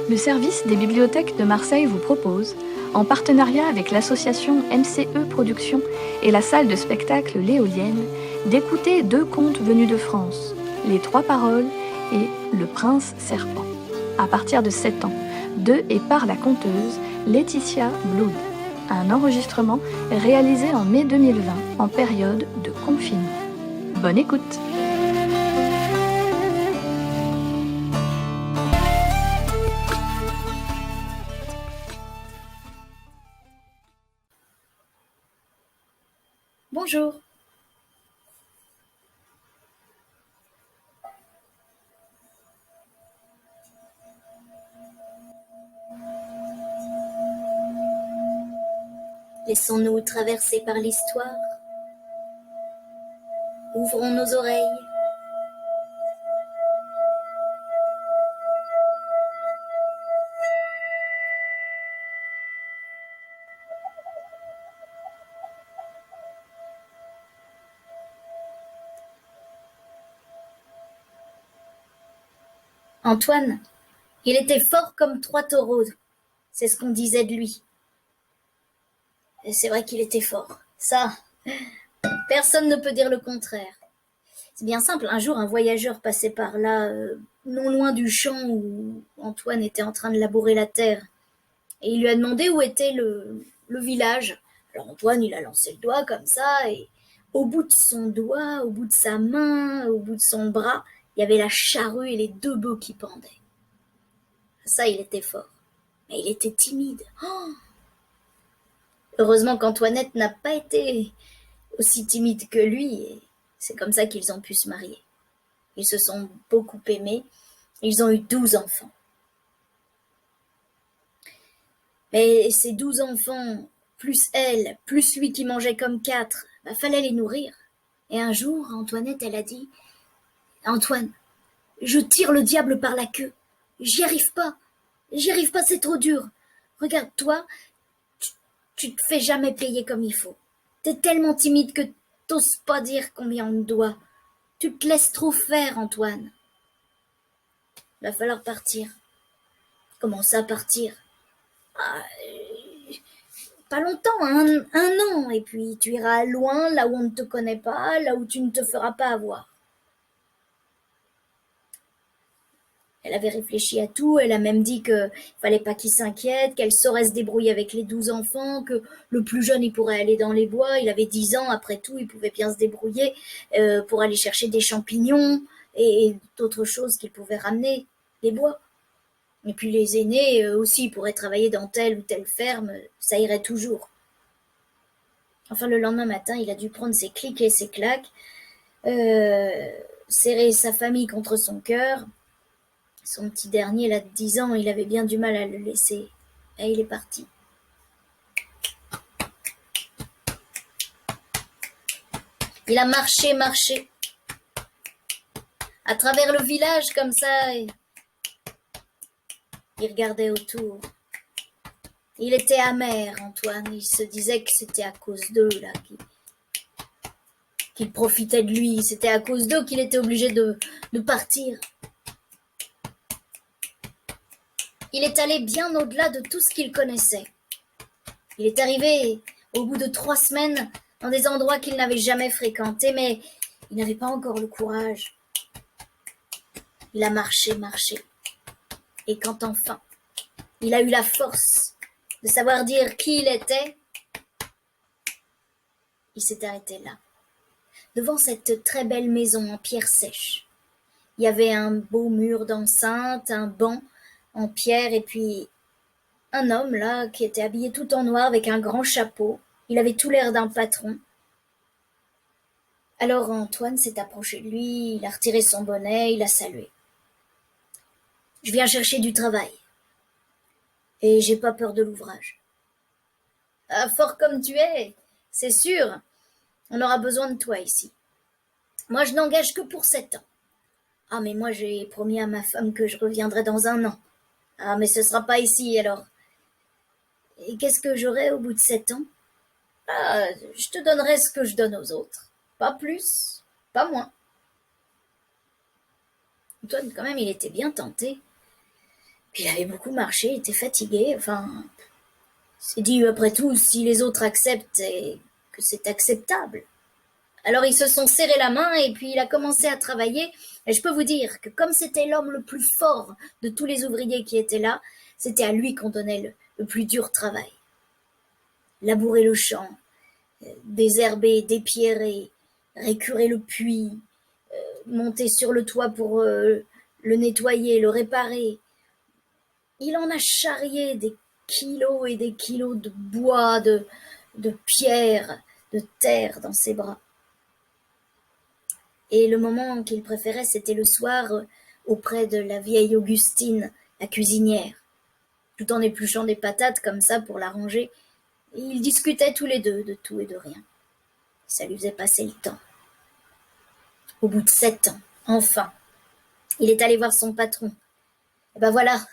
Le service des bibliothèques de Marseille vous propose, en partenariat avec l'association MCE Productions et la salle de spectacle L'Éolienne, d'écouter 2 contes venus de France, Les Trois Paroles et Le Prince Serpent, à partir de 7 ans, de et par la conteuse Laetitia Blood. Un enregistrement réalisé en mai 2020, en période de confinement. Bonne écoute! Bonjour. Laissons-nous traverser par l'histoire. Ouvrons nos oreilles. Antoine, il était fort comme 3 taureaux. C'est ce qu'on disait de lui. Et c'est vrai qu'il était fort. Ça, personne ne peut dire le contraire. C'est bien simple, un jour un voyageur passait par là, non loin du champ où Antoine était en train de labourer la terre. Et il lui a demandé où était le village. Alors Antoine, il a lancé le doigt comme ça, et au bout de son doigt, au bout de sa main, au bout de son bras, il y avait la charrue et les 2 bœufs qui pendaient. Ça, il était fort. Mais il était timide. Oh, heureusement qu'Antoinette n'a pas été aussi timide que lui, et c'est comme ça qu'ils ont pu se marier. Ils se sont beaucoup aimés, ils ont eu 12 enfants. Mais ces 12 enfants, plus elle, plus lui qui mangeait comme 4, fallait les nourrir. Et un jour, Antoinette, elle a dit « Antoine, je tire le diable par la queue. J'y arrive pas, c'est trop dur. Regarde, toi, tu te fais jamais payer comme il faut. T'es tellement timide que t'oses pas dire combien on te doit. Tu te laisses trop faire, Antoine. Il va falloir partir. » Comment ça, partir? Pas longtemps, un an, et puis tu iras loin, là où on ne te connaît pas, là où tu ne te feras pas avoir. Elle avait réfléchi à tout, elle a même dit qu'il fallait pas qu'il s'inquiète, qu'elle saurait se débrouiller avec les 12 enfants, que le plus jeune il pourrait aller dans les bois, il avait 10 ans, après tout il pouvait bien se débrouiller pour aller chercher des champignons et d'autres choses qu'il pouvait ramener, des bois. Et puis les aînés aussi pourraient travailler dans telle ou telle ferme, ça irait toujours. Enfin, le lendemain matin, il a dû prendre ses clics et ses claques, serrer sa famille contre son cœur. Son petit dernier, là, de 10 ans, il avait bien du mal à le laisser. Et il est parti. Il a marché, à travers le village comme ça, et il regardait autour. Il était amer, Antoine. Il se disait que c'était à cause d'eux, là, qu'il profitait de lui. C'était à cause d'eux qu'il était obligé de partir. Il est allé bien au-delà de tout ce qu'il connaissait. Il est arrivé, au bout de 3 semaines, dans des endroits qu'il n'avait jamais fréquentés, mais il n'avait pas encore le courage. Il a marché. Et quand enfin, il a eu la force de savoir dire qui il était, il s'est arrêté là, devant cette très belle maison en pierre sèche. Il y avait un beau mur d'enceinte, un banc en pierre, et puis un homme là qui était habillé tout en noir avec un grand chapeau. Il avait tout l'air d'un patron. Alors Antoine s'est approché de lui, il a retiré son bonnet, il a salué. « Je viens chercher du travail. Et j'ai pas peur de l'ouvrage. »« Ah, fort comme tu es, c'est sûr, on aura besoin de toi ici. Moi je n'engage que pour 7 ans. Ah mais moi j'ai promis à ma femme que je reviendrai dans 1 an. Ah mais ce sera pas ici alors. Et qu'est-ce que j'aurai au bout de 7 ans? Ah, je te donnerai ce que je donne aux autres. Pas plus, pas moins. » Antoine, quand même, il était bien tenté. Puis il avait beaucoup marché, il était fatigué, enfin, il s'est dit, après tout, si les autres acceptent, et que c'est acceptable. Alors ils se sont serrés la main et puis il a commencé à travailler. Et je peux vous dire que comme c'était l'homme le plus fort de tous les ouvriers qui étaient là, c'était à lui qu'on donnait le plus dur travail. Labourer le champ, désherber, dépierrer, récurer le puits, monter sur le toit pour le nettoyer, le réparer. Il en a charrié des kilos et des kilos de bois, de pierre, de terre dans ses bras. Et le moment qu'il préférait, c'était le soir auprès de la vieille Augustine, la cuisinière, tout en épluchant des patates comme ça pour l'arranger. Et ils discutaient tous les deux de tout et de rien. Ça lui faisait passer le temps. Au bout de 7 ans, enfin, il est allé voir son patron. Et ben voilà,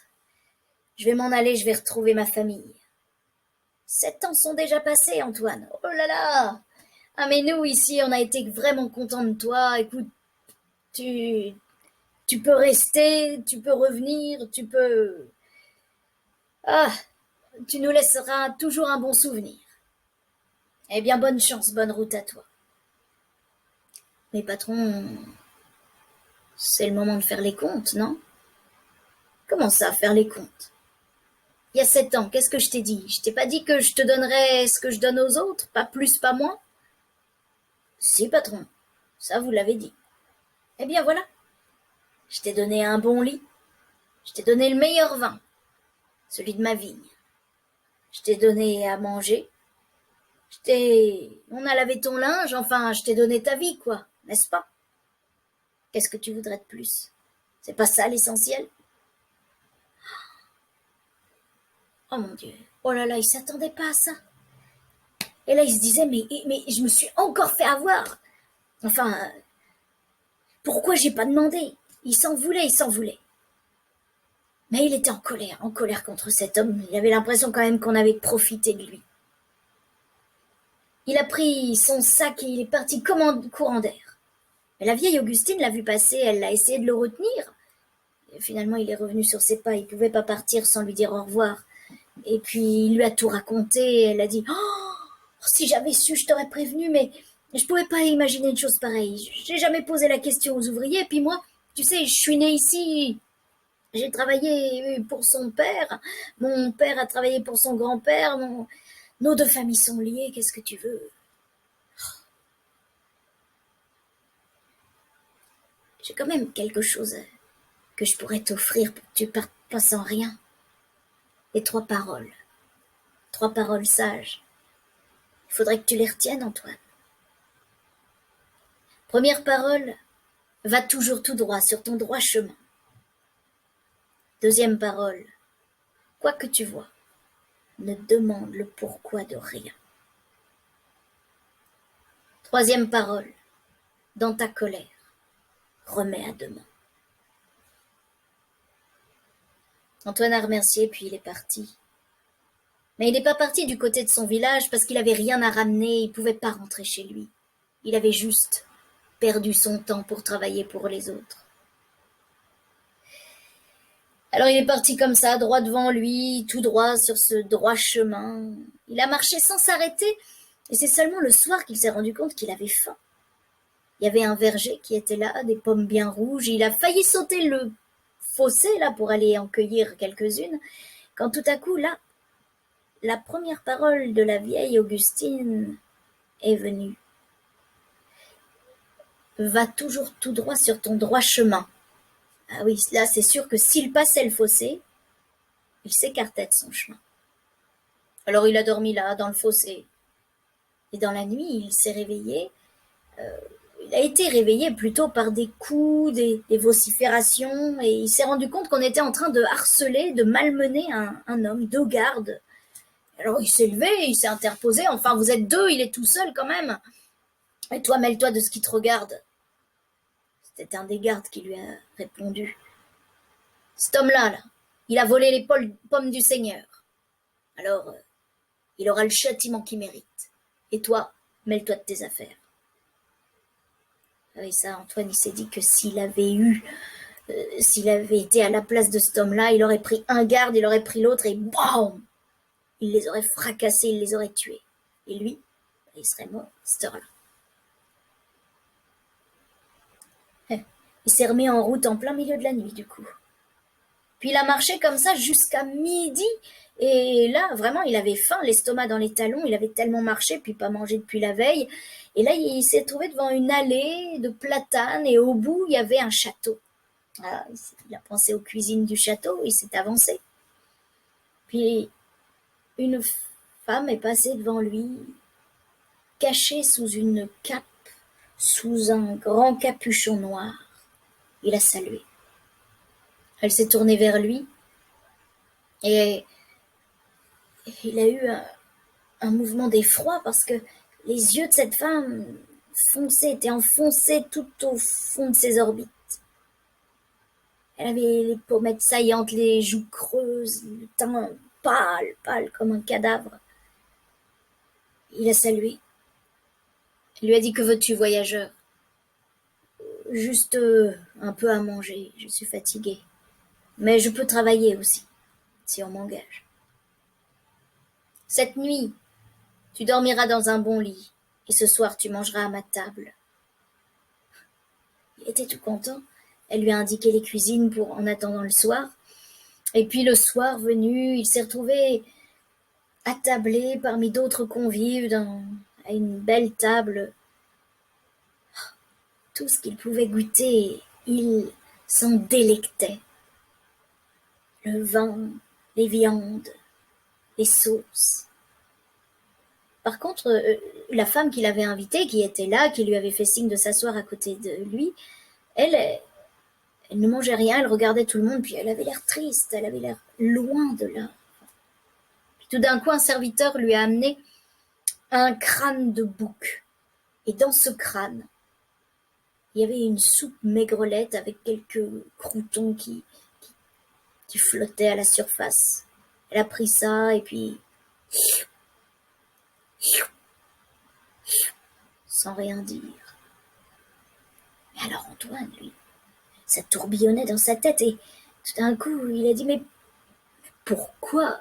je vais m'en aller, je vais retrouver ma famille. 7 ans sont déjà passés, Antoine. Oh là là! Ah mais nous, ici, on a été vraiment contents de toi. Écoute, tu peux rester, tu peux revenir, tu peux... Ah, tu nous laisseras toujours un bon souvenir. Eh bien, bonne chance, bonne route à toi. Mais patron, c'est le moment de faire les comptes, non? Comment ça, faire les comptes? Il y a 7 ans, qu'est-ce que je t'ai dit? Je t'ai pas dit que je te donnerais ce que je donne aux autres, pas plus, pas moins? Si, patron, ça vous l'avez dit. Eh bien voilà, je t'ai donné un bon lit, je t'ai donné le meilleur vin, celui de ma vigne. Je t'ai donné à manger, on a lavé ton linge, enfin, je t'ai donné ta vie, quoi, n'est-ce pas? Qu'est-ce que tu voudrais de plus? C'est pas ça l'essentiel? Oh mon Dieu, oh là là, il s'attendait pas à ça. Et là, il se disait, mais je me suis encore fait avoir. Enfin, pourquoi j'ai pas demandé? Il s'en voulait, il s'en voulait. Mais il était en colère contre cet homme. Il avait l'impression quand même qu'on avait profité de lui. Il a pris son sac et il est parti comme en courant d'air. Mais la vieille Augustine l'a vu passer, elle a essayé de le retenir. Et finalement, il est revenu sur ses pas, il pouvait pas partir sans lui dire au revoir. Et puis, il lui a tout raconté, elle a dit « Oh, si j'avais su, je t'aurais prévenu, mais je pouvais pas imaginer une chose pareille. J'ai jamais posé la question aux ouvriers, puis moi, tu sais, je suis née ici, j'ai travaillé pour son père, mon père a travaillé pour son grand-père, nos deux familles sont liées, qu'est-ce que tu veux? J'ai quand même quelque chose que je pourrais t'offrir pour que tu partes pas sans rien. Et 3 paroles. 3 paroles sages. Il faudrait que tu les retiennes, Antoine. Première parole, va toujours tout droit sur ton droit chemin. Deuxième parole, quoi que tu vois, ne demande le pourquoi de rien. Troisième parole, dans ta colère, remets à demain. Antoine a remercié, puis il est parti. Mais il n'est pas parti du côté de son village parce qu'il avait rien à ramener, il ne pouvait pas rentrer chez lui. Il avait juste perdu son temps pour travailler pour les autres. Alors il est parti comme ça, droit devant lui, tout droit sur ce droit chemin. Il a marché sans s'arrêter, et c'est seulement le soir qu'il s'est rendu compte qu'il avait faim. Il y avait un verger qui était là, des pommes bien rouges, il a failli sauter le fossé là pour aller en cueillir quelques-unes, quand tout à coup là, la première parole de la vieille Augustine est venue. Va toujours tout droit sur ton droit chemin. Ah oui, là c'est sûr que s'il passait le fossé, il s'écartait de son chemin. Alors il a dormi là, dans le fossé. Et dans la nuit, il s'est réveillé. Il a été réveillé plutôt par des coups, des vociférations, et il s'est rendu compte qu'on était en train de harceler, de malmener un homme, 2 gardes. Alors il s'est levé, il s'est interposé. Enfin, vous êtes 2, il est tout seul quand même. Et toi, mêle-toi de ce qui te regarde. C'était un des gardes qui lui a répondu. Cet homme-là, là, il a volé les pommes du Seigneur. Alors, il aura le châtiment qu'il mérite. Et toi, mêle-toi de tes affaires. Et ça, Antoine, il s'est dit que s'il avait eu S'il avait été à la place de cet homme-là, il aurait pris un garde, il aurait pris l'autre et BAM! Il les aurait fracassés, il les aurait tués. Et lui, il serait mort à cette heure-là. Il s'est remis en route en plein milieu de la nuit, du coup. Puis il a marché comme ça jusqu'à midi. Et là, vraiment, il avait faim, l'estomac dans les talons. Il avait tellement marché, puis pas mangé depuis la veille. Et là, il s'est trouvé devant une allée de platanes. Et au bout, il y avait un château. Ah, il a pensé aux cuisines du château. Il s'est avancé. Puis une femme est passée devant lui, cachée sous une cape, sous un grand capuchon noir. Il a salué. Elle s'est tournée vers lui. Et il a eu un mouvement d'effroi parce que les yeux de cette femme étaient enfoncés tout au fond de ses orbites. Elle avait les pommettes saillantes, les joues creuses, le teint pâle comme un cadavre. Il a salué. Il lui a dit: que veux-tu, voyageur? Juste un peu à manger, je suis fatigué. Mais je peux travailler aussi, si on m'engage. Cette nuit, tu dormiras dans un bon lit, et ce soir tu mangeras à ma table. Il était tout content. Elle lui a indiqué les cuisines en attendant le soir. Et puis le soir venu, il s'est retrouvé attablé parmi d'autres convives à une belle table. Tout ce qu'il pouvait goûter, il s'en délectait. Le vin, les viandes, les sauces. Par contre, la femme qu'il avait invitée, qui était là, qui lui avait fait signe de s'asseoir à côté de lui, elle ne mangeait rien, elle regardait tout le monde, puis elle avait l'air triste, elle avait l'air loin de là. Puis tout d'un coup, un serviteur lui a amené un crâne de bouc. Et dans ce crâne, il y avait une soupe maigrelette avec quelques croûtons qui flottaient à la surface. Elle a pris ça et puis, sans rien dire. Mais alors Antoine, lui, ça tourbillonnait dans sa tête et tout d'un coup, il a dit: mais pourquoi?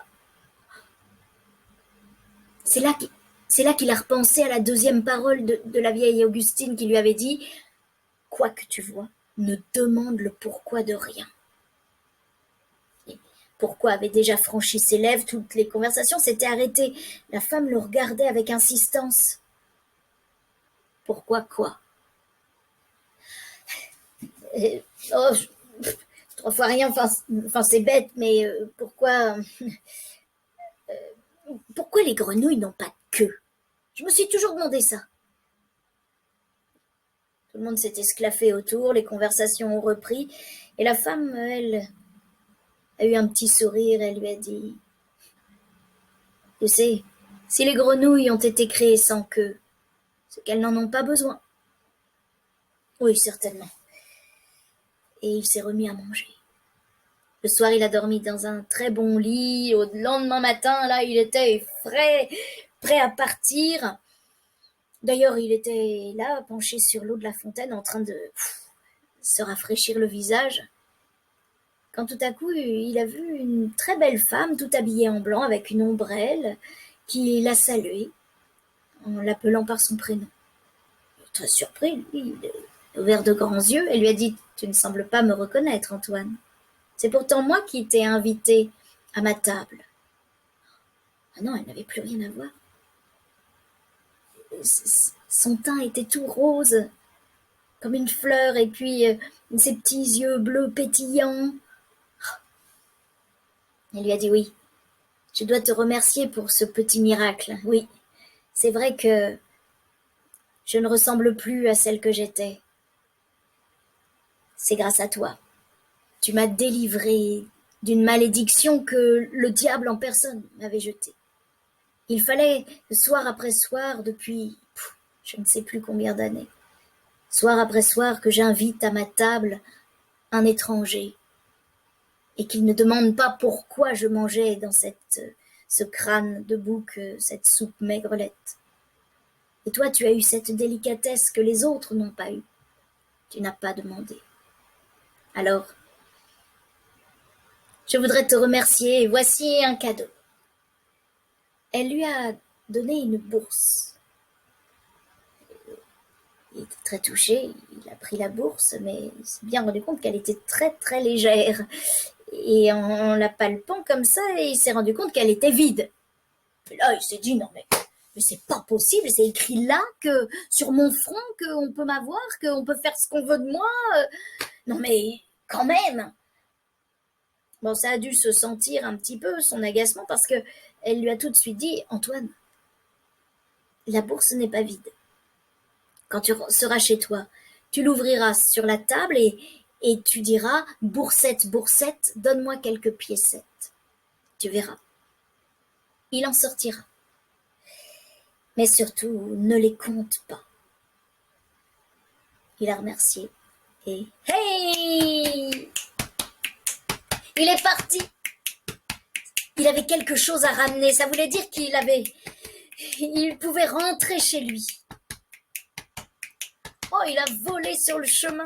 C'est là qu'il a repensé à la deuxième parole de la vieille Augustine qui lui avait dit: quoi que tu vois, ne demande le pourquoi de rien. Et pourquoi avait déjà franchi ses lèvres, toutes les conversations s'étaient arrêtées. La femme le regardait avec insistance. Pourquoi quoi? Oh, 3 fois rien, enfin c'est bête, mais pourquoi les grenouilles n'ont pas de queue? Je me suis toujours demandé ça. Tout le monde s'est esclaffé autour, les conversations ont repris, et la femme, elle, a eu un petit sourire, elle lui a dit: tu sais, si les grenouilles ont été créées sans queue, c'est qu'elles n'en ont pas besoin. Oui, certainement. Et il s'est remis à manger. Le soir, il a dormi dans un très bon lit. Au lendemain matin, là, il était frais, prêt à partir. D'ailleurs, il était là, penché sur l'eau de la fontaine, en train de se rafraîchir le visage, quand tout à coup, il a vu une très belle femme, tout habillée en blanc, avec une ombrelle, qui l'a salué, en l'appelant par son prénom. Très surpris, lui, il a ouvert de grands yeux et lui a dit: tu ne sembles pas me reconnaître, Antoine. C'est pourtant moi qui t'ai invité à ma table. Ah non, elle n'avait plus rien à voir. Son teint était tout rose, comme une fleur, et puis ses petits yeux bleus pétillants. Elle lui a dit: oui, je dois te remercier pour ce petit miracle. Oui, c'est vrai que je ne ressemble plus à celle que j'étais. C'est grâce à toi. Tu m'as délivré d'une malédiction que le diable en personne m'avait jetée. Il fallait, soir après soir, depuis je ne sais plus combien d'années, soir après soir, que j'invite à ma table un étranger et qu'il ne demande pas pourquoi je mangeais dans ce crâne de bouc, cette soupe maigrelette. Et toi, tu as eu cette délicatesse que les autres n'ont pas eue. Tu n'as pas demandé. Alors, je voudrais te remercier et voici un cadeau. Elle lui a donné une bourse. Il était très touché, il a pris la bourse, mais il s'est bien rendu compte qu'elle était très très légère. Et en la palpant comme ça, il s'est rendu compte qu'elle était vide. Et là, il s'est dit, non mais c'est pas possible, c'est écrit là que sur mon front qu'on peut m'avoir, qu'on peut faire ce qu'on veut de moi. Non mais quand même. Bon, ça a dû se sentir un petit peu son agacement parce que elle lui a tout de suite dit, Antoine, la bourse n'est pas vide. Quand tu seras chez toi, tu l'ouvriras sur la table et tu diras, Boursette, Boursette, donne-moi quelques piécettes. Tu verras. Il en sortira. Mais surtout, ne les compte pas. Il a remercié. Et hey! Il est parti. Il avait quelque chose à ramener. Ça voulait dire il pouvait rentrer chez lui. Oh, il a volé sur le chemin.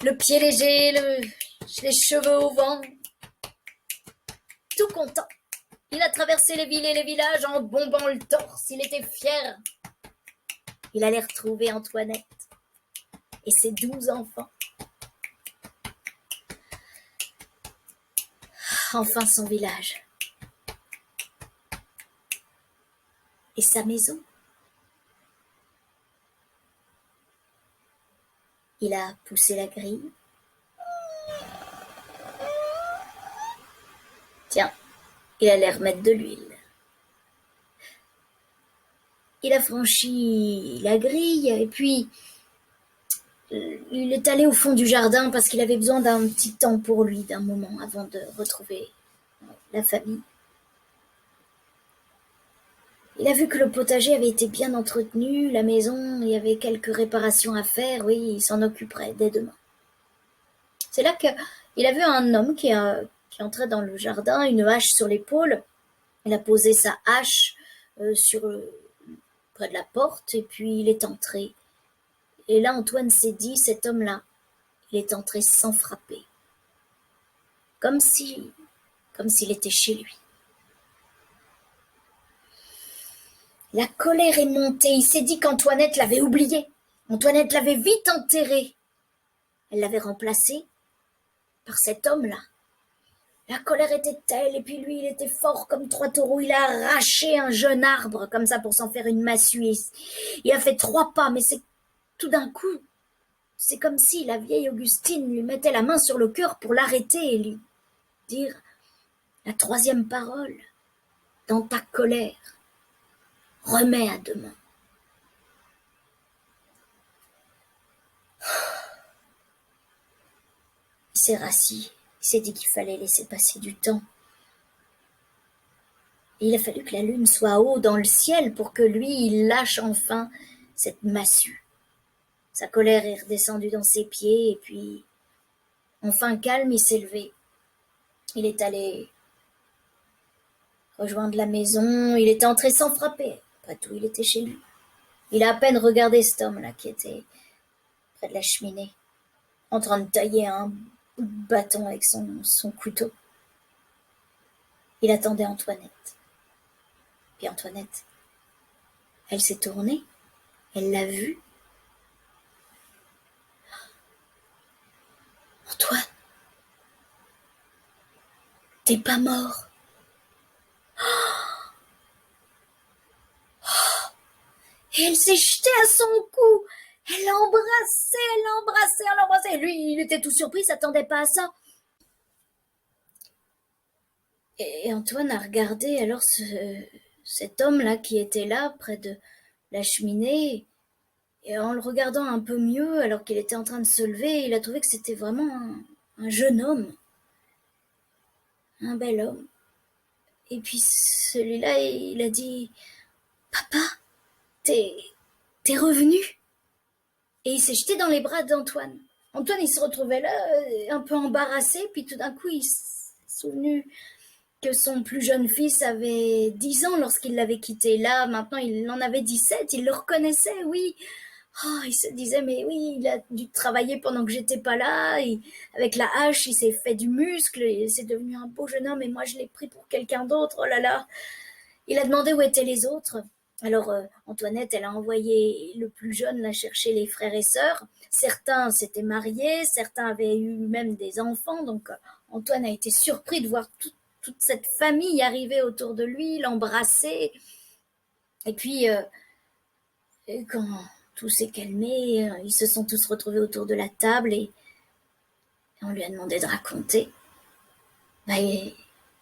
Le pied léger, les cheveux au vent. Tout content. Il a traversé les villes et les villages en bombant le torse. Il était fier. Il allait retrouver Antoinette et ses 12 enfants. Enfin son village. Et sa maison. Il a poussé la grille. Tiens, il allait remettre de l'huile. Il a franchi la grille et puis il est allé au fond du jardin parce qu'il avait besoin d'un petit temps pour lui, d'un moment avant de retrouver la famille. Il a vu que le potager avait été bien entretenu, la maison, il y avait quelques réparations à faire, oui, il s'en occuperait dès demain. C'est là qu'il a vu un homme qui entrait dans le jardin, une hache sur l'épaule. Il a posé sa hache près de la porte et puis il est entré. Et là, Antoine s'est dit, cet homme-là, il est entré sans frapper. Comme s'il était chez lui. La colère est montée. Il s'est dit qu'Antoinette l'avait oublié. Antoinette l'avait vite enterré. Elle l'avait remplacé par cet homme-là. La colère était telle, et puis lui, il était fort comme 3 taureaux. Il a arraché un jeune arbre, comme ça, pour s'en faire une massue. Il a fait 3 pas, mais c'est tout d'un coup, c'est comme si la vieille Augustine lui mettait la main sur le cœur pour l'arrêter et lui dire la 3e parole. Dans ta colère, remets à demain. Il s'est rassis. Il s'est dit qu'il fallait laisser passer du temps. Et il a fallu que la lune soit haut dans le ciel pour que lui, il lâche enfin cette massue. Sa colère est redescendue dans ses pieds et puis, enfin calme, il s'est levé. Il est allé rejoindre la maison. Il est entré sans frapper. Après tout, il était chez lui. Il a à peine regardé cet homme-là qui était près de la cheminée, en train de tailler un bâton avec son couteau. Il attendait Antoinette. Puis Antoinette, elle s'est tournée, elle l'a vu. Antoine, t'es pas mort. Et elle s'est jetée à son cou. Elle l'embrassait. Lui, il était tout surpris, il s'attendait pas à ça. Et Antoine a regardé alors cet homme-là qui était là, près de la cheminée. Et en le regardant un peu mieux, alors qu'il était en train de se lever, il a trouvé que c'était vraiment un jeune homme. Un bel homme. Et puis celui-là, il a dit « Papa, t'es revenu ?» Et il s'est jeté dans les bras d'Antoine. Antoine, il se retrouvait là, un peu embarrassé, puis tout d'un coup, il s'est souvenu que son plus jeune fils avait 10 ans lorsqu'il l'avait quitté. Là, maintenant, il en avait 17, il le reconnaissait, oui. Oh, il se disait, mais oui, il a dû travailler pendant que j'étais pas là. Avec la hache, il s'est fait du muscle. Et c'est devenu un beau jeune homme. Et moi, je l'ai pris pour quelqu'un d'autre. Oh là là. Il a demandé où étaient les autres. Alors, Antoinette, elle a envoyé le plus jeune là chercher les frères et sœurs. Certains s'étaient mariés, certains avaient eu même des enfants. Donc, Antoine a été surpris de voir toute cette famille arriver autour de lui, l'embrasser. Et puis, et quand tout s'est calmé, ils se sont tous retrouvés autour de la table et on lui a demandé de raconter. Et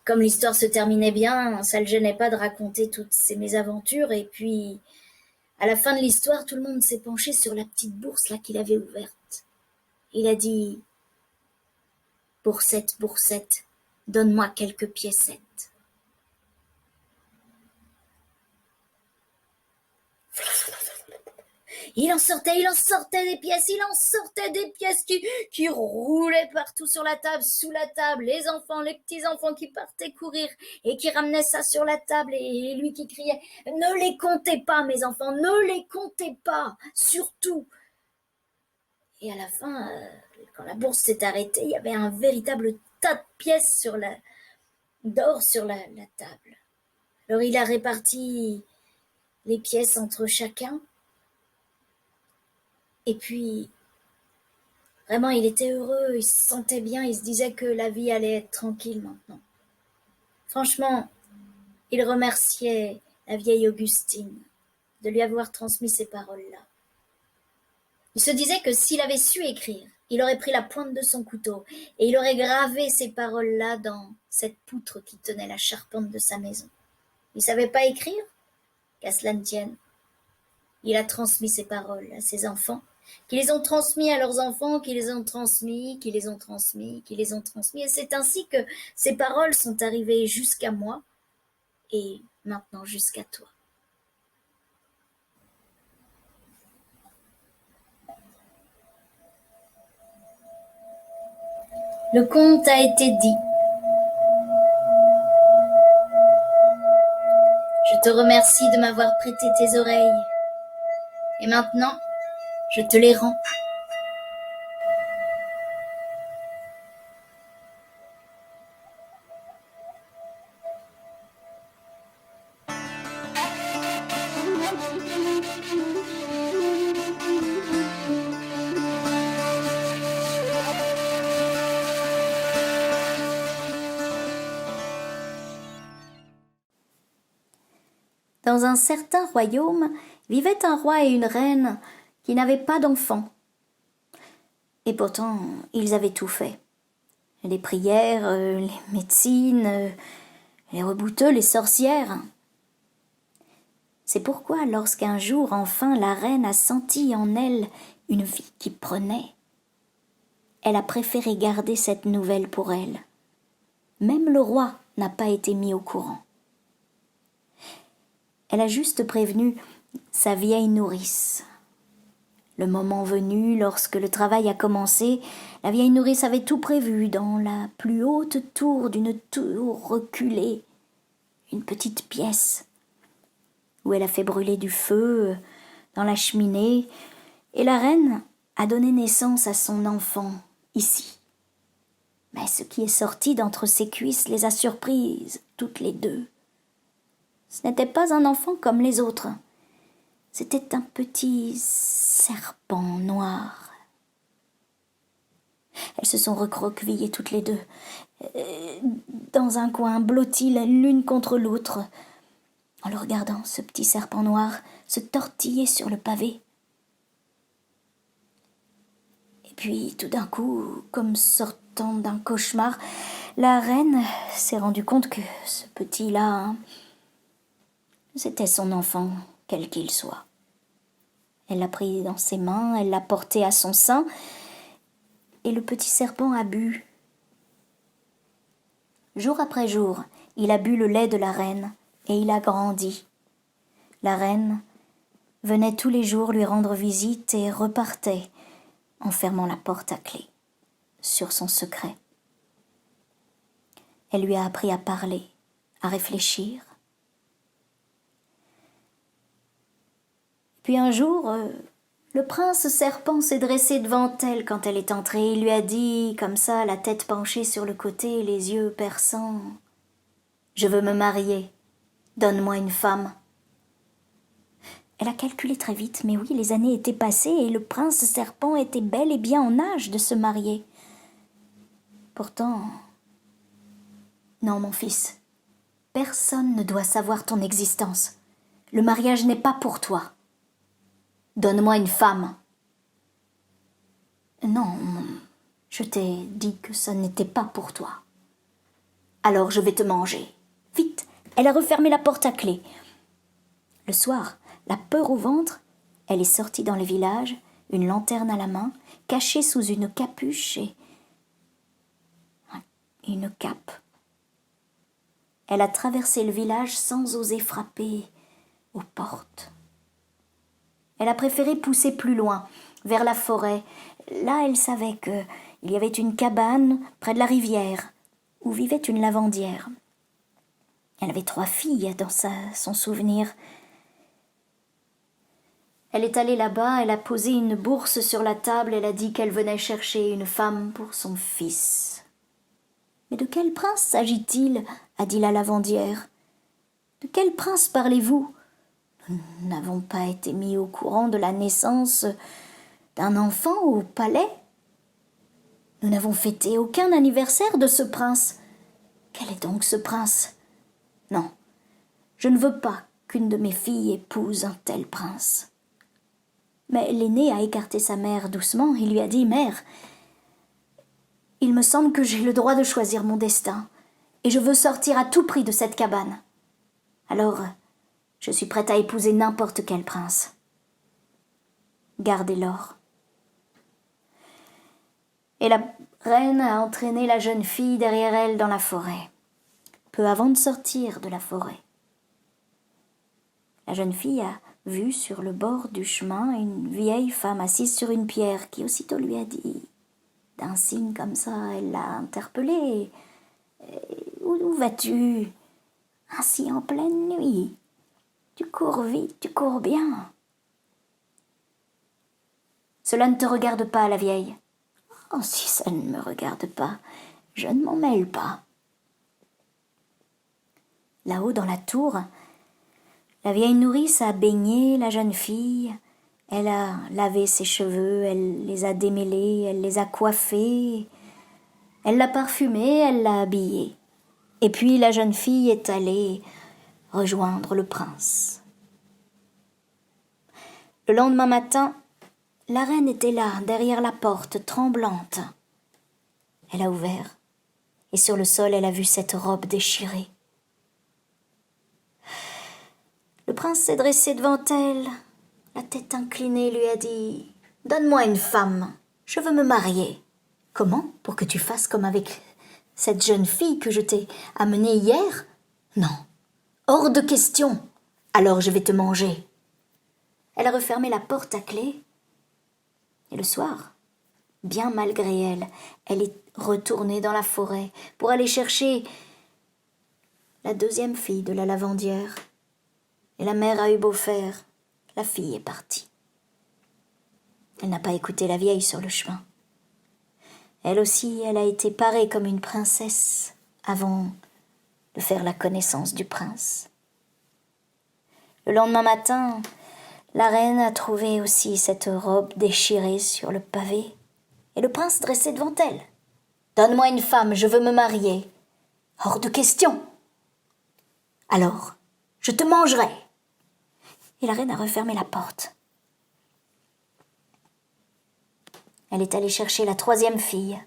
comme l'histoire se terminait bien, ça ne le gênait pas de raconter toutes ces mésaventures. Et puis, à la fin de l'histoire, tout le monde s'est penché sur la petite bourse là qu'il avait ouverte. Il a dit « Boursette, Boursette, donne-moi quelques piécettes. » Il en sortait des pièces qui roulaient partout sur la table, sous la table, les enfants, les petits-enfants qui partaient courir et qui ramenaient ça sur la table et lui qui criait « Ne les comptez pas, mes enfants, ne les comptez pas, surtout !» Et à la fin, quand la bourse s'est arrêtée, il y avait un véritable tas de pièces d'or sur la table. Alors il a réparti les pièces entre chacun. Et puis, vraiment, il était heureux, il se sentait bien, il se disait que la vie allait être tranquille maintenant. Franchement, il remerciait la vieille Augustine de lui avoir transmis ces paroles-là. Il se disait que s'il avait su écrire, il aurait pris la pointe de son couteau et il aurait gravé ces paroles-là dans cette poutre qui tenait la charpente de sa maison. Il ne savait pas écrire? Qu'à cela ne tienne. Il a transmis ces paroles à ses enfants, qui les ont transmis à leurs enfants, qui les ont transmis, qui les ont transmis, qui les ont transmis. Et c'est ainsi que ces paroles sont arrivées jusqu'à moi et maintenant jusqu'à toi. Le conte a été dit. Je te remercie de m'avoir prêté tes oreilles. Et maintenant, je te les rends. Dans un certain royaume vivait un roi et une reine qui n'avaient pas d'enfants. Et pourtant, ils avaient tout fait. Les prières, les médecines, les rebouteux, les sorcières. C'est pourquoi, lorsqu'un jour, enfin, la reine a senti en elle une vie qui prenait, elle a préféré garder cette nouvelle pour elle. Même le roi n'a pas été mis au courant. Elle a juste prévenu sa vieille nourrice. Le moment venu, lorsque le travail a commencé, la vieille nourrice avait tout prévu dans la plus haute tour d'une tour reculée, une petite pièce, où elle a fait brûler du feu dans la cheminée, et la reine a donné naissance à son enfant ici. Mais ce qui est sorti d'entre ses cuisses les a surprises, toutes les deux. Ce n'était pas un enfant comme les autres. C'était un petit serpent noir. Elles se sont recroquevillées toutes les deux, dans un coin blotti l'une contre l'autre. En le regardant, ce petit serpent noir se tortillait sur le pavé. Et puis, tout d'un coup, comme sortant d'un cauchemar, la reine s'est rendue compte que ce petit-là, c'était son enfant, quel qu'il soit. Elle l'a pris dans ses mains, elle l'a porté à son sein, et le petit serpent a bu. Jour après jour, il a bu le lait de la reine, et il a grandi. La reine venait tous les jours lui rendre visite et repartait, en fermant la porte à clé, sur son secret. Elle lui a appris à parler, à réfléchir. Puis un jour, Le prince serpent s'est dressé devant elle quand elle est entrée. Il lui a dit, comme ça, la tête penchée sur le côté, les yeux perçants, « Je veux me marier. Donne-moi une femme. » Elle a calculé très vite, mais oui, les années étaient passées et le prince serpent était bel et bien en âge de se marier. Pourtant, non, mon fils, personne ne doit savoir ton existence. Le mariage n'est pas pour toi. Donne-moi une femme. Non, je t'ai dit que ça n'était pas pour toi. Alors je vais te manger. Vite, elle a refermé la porte à clé. Le soir, la peur au ventre, elle est sortie dans le village, une lanterne à la main, cachée sous une capuche et une cape. Elle a traversé le village sans oser frapper aux portes. Elle a préféré pousser plus loin, vers la forêt. Là, elle savait qu'il y avait une cabane près de la rivière, où vivait une lavandière. Elle avait 3 filles dans son souvenir. Elle est allée là-bas, elle a posé une bourse sur la table, elle a dit qu'elle venait chercher une femme pour son fils. « Mais de quel prince s'agit-il » a dit la lavandière. « De quel prince parlez-vous ? Nous n'avons pas été mis au courant de la naissance d'un enfant au palais. Nous n'avons fêté aucun anniversaire de ce prince. Quel est donc ce prince ? Non, je ne veux pas qu'une de mes filles épouse un tel prince. » Mais l'aîné a écarté sa mère doucement et lui a dit « Mère, il me semble que j'ai le droit de choisir mon destin et je veux sortir à tout prix de cette cabane. Alors, je suis prête à épouser n'importe quel prince. Gardez l'or. » Et la reine a entraîné la jeune fille derrière elle dans la forêt, peu avant de sortir de la forêt. La jeune fille a vu sur le bord du chemin une vieille femme assise sur une pierre qui aussitôt lui a dit, d'un signe comme ça, elle l'a interpellée. « Où vas-tu ? Ainsi en pleine nuit. Tu cours vite, tu cours bien. »« Cela ne te regarde pas, la vieille. »« Oh, si ça ne me regarde pas, je ne m'en mêle pas. » Là-haut dans la tour, la vieille nourrice a baigné la jeune fille, elle a lavé ses cheveux, elle les a démêlés, elle les a coiffés, elle l'a parfumée, elle l'a habillée. Et puis la jeune fille est allée rejoindre le prince. Le lendemain matin, la reine était là, derrière la porte, tremblante. Elle a ouvert, et sur le sol, elle a vu cette robe déchirée. Le prince s'est dressé devant elle, la tête inclinée, lui a dit « Donne-moi une femme, je veux me marier. »« Comment ? Pour que tu fasses comme avec cette jeune fille que je t'ai amenée hier ? Non, hors de question. Alors je vais te manger. » Elle a refermé la porte à clé. Et le soir, bien malgré elle, elle est retournée dans la forêt pour aller chercher la 2e fille de la lavandière. Et la mère a eu beau faire, la fille est partie. Elle n'a pas écouté la vieille sur le chemin. Elle aussi, elle a été parée comme une princesse avant de faire la connaissance du prince. Le lendemain matin, la reine a trouvé aussi cette robe déchirée sur le pavé et le prince dressé devant elle. « Donne-moi une femme, je veux me marier. »« Hors de question. »« Alors, je te mangerai. » Et la reine a refermé la porte. Elle est allée chercher la 3e fille.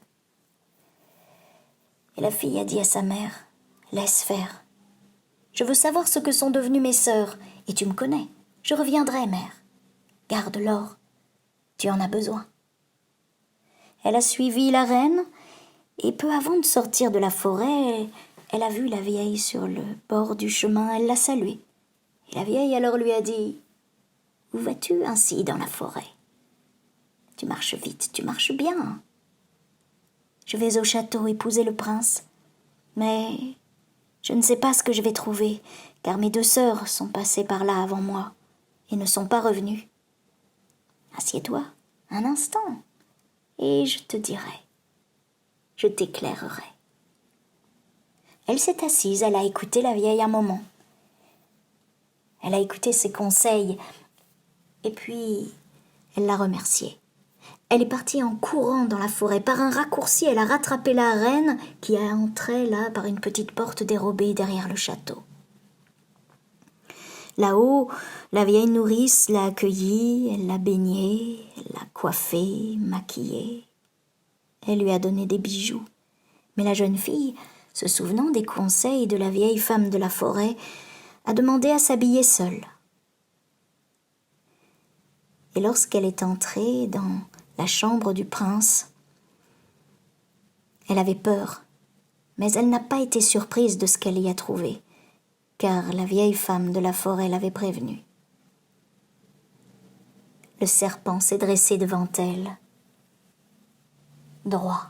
Et la fille a dit à sa mère, « Laisse faire. Je veux savoir ce que sont devenues mes sœurs, et tu me connais. Je reviendrai, mère. Garde l'or. Tu en as besoin. » Elle a suivi la reine, et peu avant de sortir de la forêt, elle a vu la vieille sur le bord du chemin, elle l'a saluée. Et la vieille alors lui a dit, « Où vas-tu ainsi dans la forêt ? Tu marches vite, tu marches bien. Je vais au château épouser le prince, mais je ne sais pas ce que je vais trouver, car mes 2 sœurs sont passées par là avant moi et ne sont pas revenues. Assieds-toi un instant, et je te dirai. Je t'éclairerai. » Elle s'est assise, elle a écouté la vieille un moment. Elle a écouté ses conseils, et puis elle l'a remerciée. Elle est partie en courant dans la forêt. Par un raccourci, elle a rattrapé la reine qui est entrée là par une petite porte dérobée derrière le château. Là-haut, la vieille nourrice l'a accueillie, elle l'a baignée, elle l'a coiffée, maquillée. Elle lui a donné des bijoux. Mais la jeune fille, se souvenant des conseils de la vieille femme de la forêt, a demandé à s'habiller seule. Et lorsqu'elle est entrée dans la chambre du prince, elle avait peur, mais elle n'a pas été surprise de ce qu'elle y a trouvé, car la vieille femme de la forêt l'avait prévenue. Le serpent s'est dressé devant elle, droit,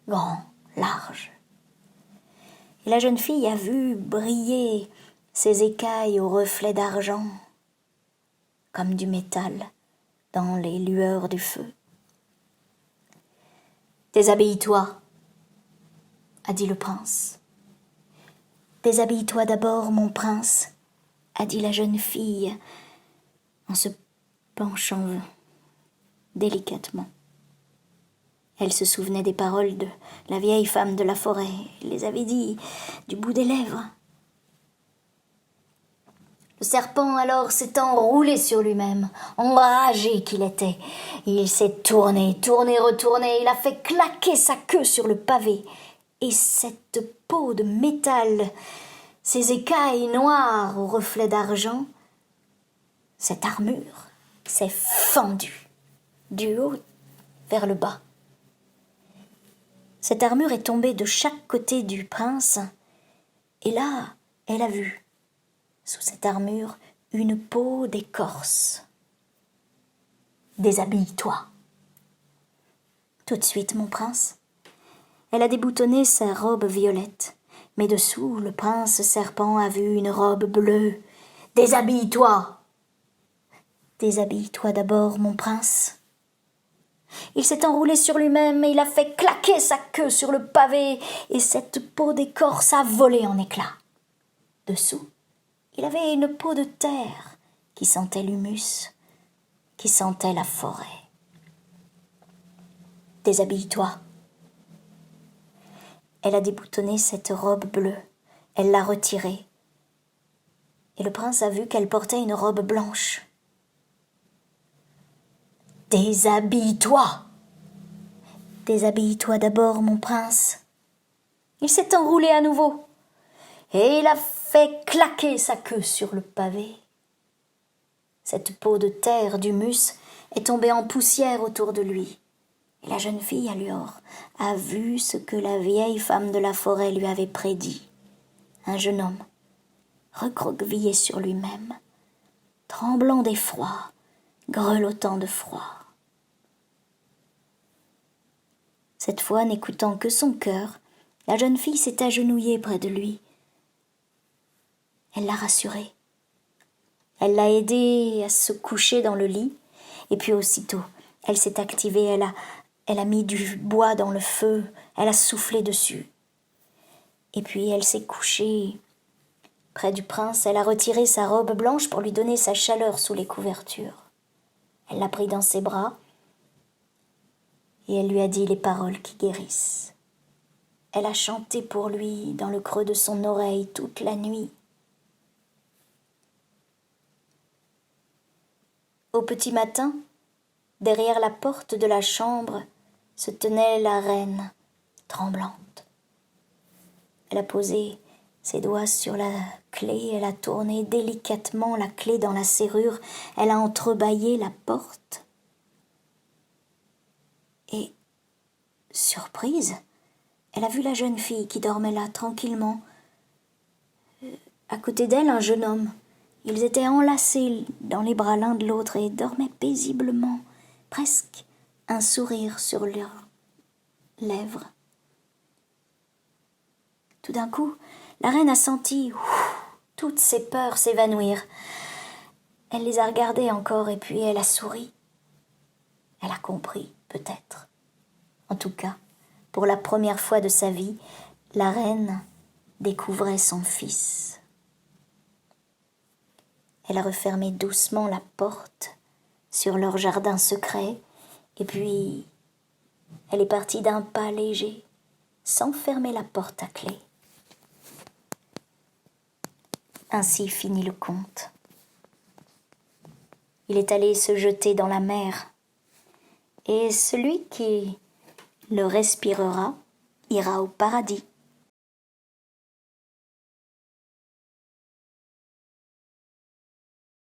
grand, large. Et la jeune fille a vu briller ses écailles au reflet d'argent, comme du métal, dans les lueurs du feu. « Déshabille-toi, » a dit le prince. « Déshabille-toi d'abord, mon prince, » a dit la jeune fille, en se penchant délicatement. Elle se souvenait des paroles de la vieille femme de la forêt, elle les avait dit du bout des lèvres. Le serpent alors s'est enroulé sur lui-même, enragé qu'il était. Il s'est tourné, retourné, il a fait claquer sa queue sur le pavé. Et cette peau de métal, ces écailles noires au reflet d'argent, cette armure s'est fendue du haut vers le bas. Cette armure est tombée de chaque côté du prince, et là, elle a vu, sous cette armure, une peau d'écorce. « Déshabille-toi. » Tout de suite, mon prince. Elle a déboutonné sa robe violette, mais dessous, le prince serpent a vu une robe bleue. « Déshabille-toi. » « Déshabille-toi d'abord, mon prince. » Il s'est enroulé sur lui-même et il a fait claquer sa queue sur le pavé, et cette peau d'écorce a volé en éclats. Dessous, il avait une peau de terre qui sentait l'humus, qui sentait la forêt. « Déshabille-toi. » Elle a déboutonné cette robe bleue, elle l'a retirée, et le prince a vu qu'elle portait une robe blanche. « Déshabille-toi. » « Déshabille-toi d'abord, mon prince. » Il s'est enroulé à nouveau, et il a fait claquer sa queue sur le pavé. Cette peau de terre d'humus est tombée en poussière autour de lui, et la jeune fille alors a vu ce que la vieille femme de la forêt lui avait prédit. Un jeune homme, recroquevillé sur lui-même, tremblant d'effroi, grelottant de froid. Cette fois, n'écoutant que son cœur, la jeune fille s'est agenouillée près de lui. Elle l'a rassuré. Elle l'a aidé à se coucher dans le lit, et puis aussitôt, elle s'est activée, elle a mis du bois dans le feu, elle a soufflé dessus. Et puis elle s'est couchée près du prince, elle a retiré sa robe blanche pour lui donner sa chaleur sous les couvertures. Elle l'a pris dans ses bras, et elle lui a dit les paroles qui guérissent. Elle a chanté pour lui dans le creux de son oreille toute la nuit. Au petit matin, derrière la porte de la chambre, se tenait la reine, tremblante. Elle a posé ses doigts sur la clé, elle a tourné délicatement la clé dans la serrure, elle a entrebâillé la porte. Et, surprise, elle a vu la jeune fille qui dormait là, tranquillement. À côté d'elle, un jeune homme. Ils étaient enlacés dans les bras l'un de l'autre et dormaient paisiblement, presque un sourire sur leurs lèvres. Tout d'un coup, la reine a senti toutes ses peurs s'évanouir. Elle les a regardés encore et puis elle a souri. Elle a compris, peut-être. En tout cas, pour la première fois de sa vie, la reine découvrait son fils. Elle a refermé doucement la porte sur leur jardin secret, et puis elle est partie d'un pas léger, sans fermer la porte à clé. Ainsi finit le conte. Il est allé se jeter dans la mer, et celui qui le respirera ira au paradis.